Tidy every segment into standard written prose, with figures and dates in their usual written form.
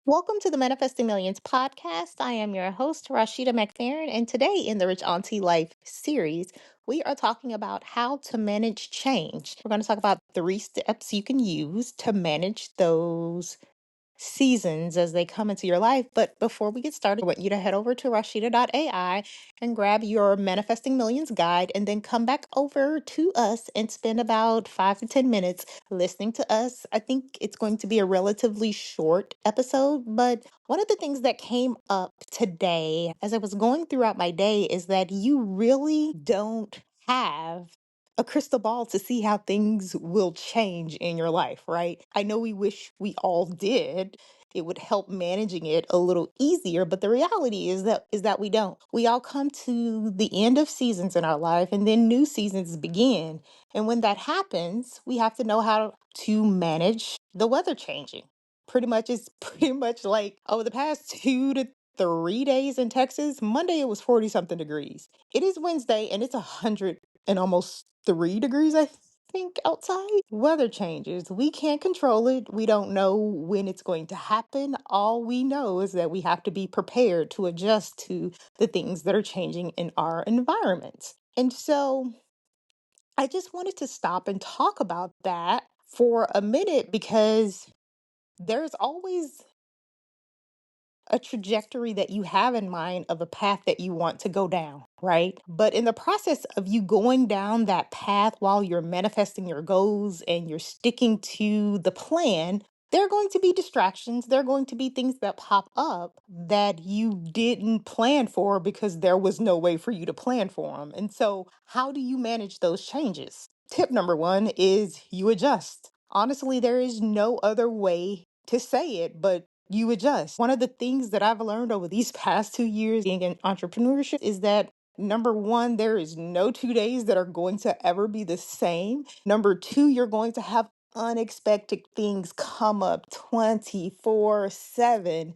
Welcome to the Manifesting Millions podcast. I am your host, Rashida McFerren, and today in the Rich Auntie Life series, we are talking about how to manage change. We're going to talk about 3 steps you can use to manage those seasons as they come into your life. But before we get started, I want you to head over to Rashida.ai and grab your Manifesting Millions guide and then come back over to us and spend about 5 to 10 minutes listening to us. I think it's going to be a relatively short episode, but one of the things that came up today as I was going throughout my day is that you really don't have a crystal ball to see how things will change in your life, right? I know we wish we all did. It would help managing it a little easier, but the reality is that we don't. We all come to the end of seasons in our life and then new seasons begin. And when that happens, we have to know how to manage the weather changing. Pretty much it's pretty much like over the past 2 to 3 days in Texas, Monday it was 40 something degrees. It is Wednesday and it's 100 and almost 3 degrees, I think, outside. Weather changes. We can't control it. We don't know when it's going to happen. All we know is that we have to be prepared to adjust to the things that are changing in our environment. And so I just wanted to stop and talk about that for a minute because there's always a trajectory that you have in mind of a path that you want to go down, right? But in the process of you going down that path while you're manifesting your goals and you're sticking to the plan, there are going to be distractions. There are going to be things that pop up that you didn't plan for because there was no way for you to plan for them. And so, how do you manage those changes? Tip number one is you adjust. Honestly, there is no other way to say it, but you adjust. One of the things that I've learned over these past 2 years being in entrepreneurship is that number one, there is no 2 days that are going to ever be the same. Number two, you're going to have unexpected things come up 24/7.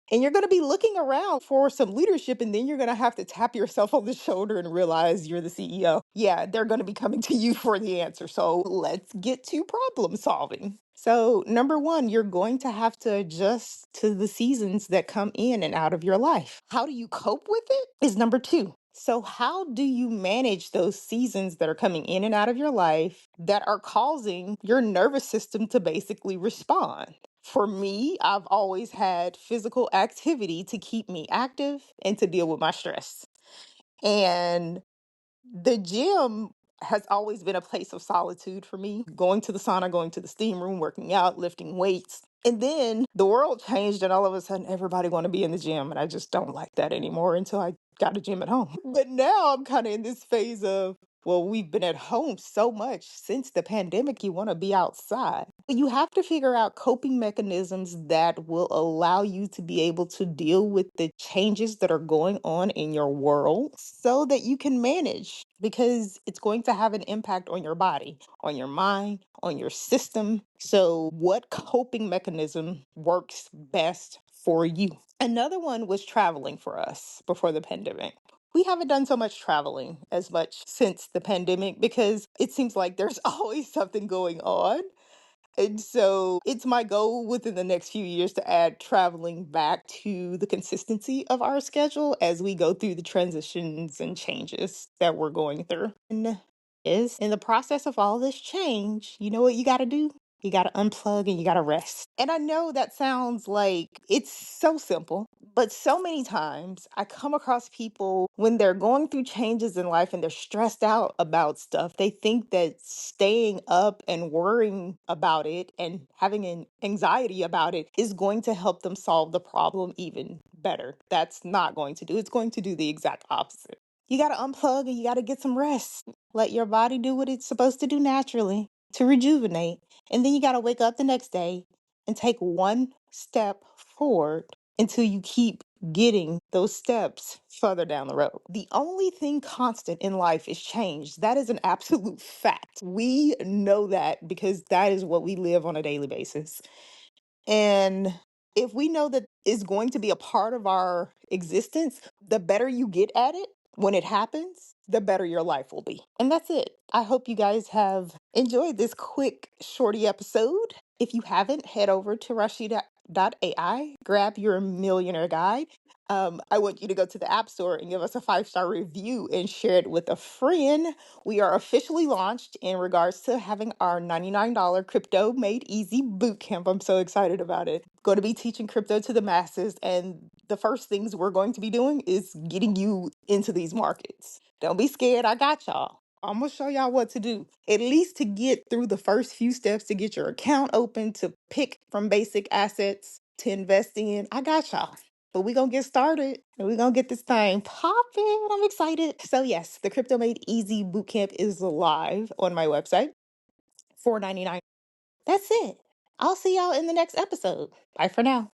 And you're going to be looking around for some leadership, and then you're going to have to tap yourself on the shoulder and realize you're the CEO. Yeah, they're going to be coming to you for the answer. So let's get to problem solving. So, number one, you're going to have to adjust to the seasons that come in and out of your life. How do you cope with it? Is number two. So, how do you manage those seasons that are coming in and out of your life that are causing your nervous system to basically respond? For me, I've always had physical activity to keep me active and to deal with my stress. And the gym has always been a place of solitude for me. Going to the sauna, going to the steam room, working out, lifting weights. And then the world changed and all of a sudden everybody want to be in the gym. And I just don't like that anymore until I got a gym at home. But now I'm kind of in this phase of, well, we've been at home so much since the pandemic, you want to be outside. But you have to figure out coping mechanisms that will allow you to be able to deal with the changes that are going on in your world so that you can manage because it's going to have an impact on your body, on your mind, on your system. So, what coping mechanism works best for you? Another one was traveling for us before the pandemic. We haven't done so much traveling as much since the pandemic because it seems like there's always something going on. And so it's my goal within the next few years to add traveling back to the consistency of our schedule as we go through the transitions and changes that we're going through. And is in the process of all this change, you know what you got to do? You got to unplug and you got to rest. And I know that sounds like it's so simple, but so many times I come across people when they're going through changes in life and they're stressed out about stuff. They think that staying up and worrying about it and having an anxiety about it is going to help them solve the problem even better. That's not going to do. It's going to do the exact opposite. You got to unplug and you got to get some rest. Let your body do what it's supposed to do naturally to rejuvenate. And then you got to wake up the next day and take one step forward until you keep getting those steps further down the road. The only thing constant in life is change. That is an absolute fact. We know that because that is what we live on a daily basis. And if we know that is going to be a part of our existence, the better you get at it when it happens, the better your life will be. And that's it. I hope you guys have enjoyed this quick, shorty episode. If you haven't, head over to unplugging.ai. Grab your millionaire guide. I want you to go to the App Store and give us a 5-star review and share it with a friend. We are officially launched in regards to having our $99 Crypto Made Easy bootcamp. I'm so excited about it. Going to be teaching crypto to the masses, and the first things we're going to be doing is getting you into these markets. Don't be scared. I got y'all. I'm going to show y'all what to do, at least to get through the first few steps to get your account open, to pick from basic assets to invest in. I got y'all. But we're going to get started and we're going to get this thing popping. I'm excited. So, yes, the Crypto Made Easy Bootcamp is live on my website, $4.99. That's it. I'll see y'all in the next episode. Bye for now.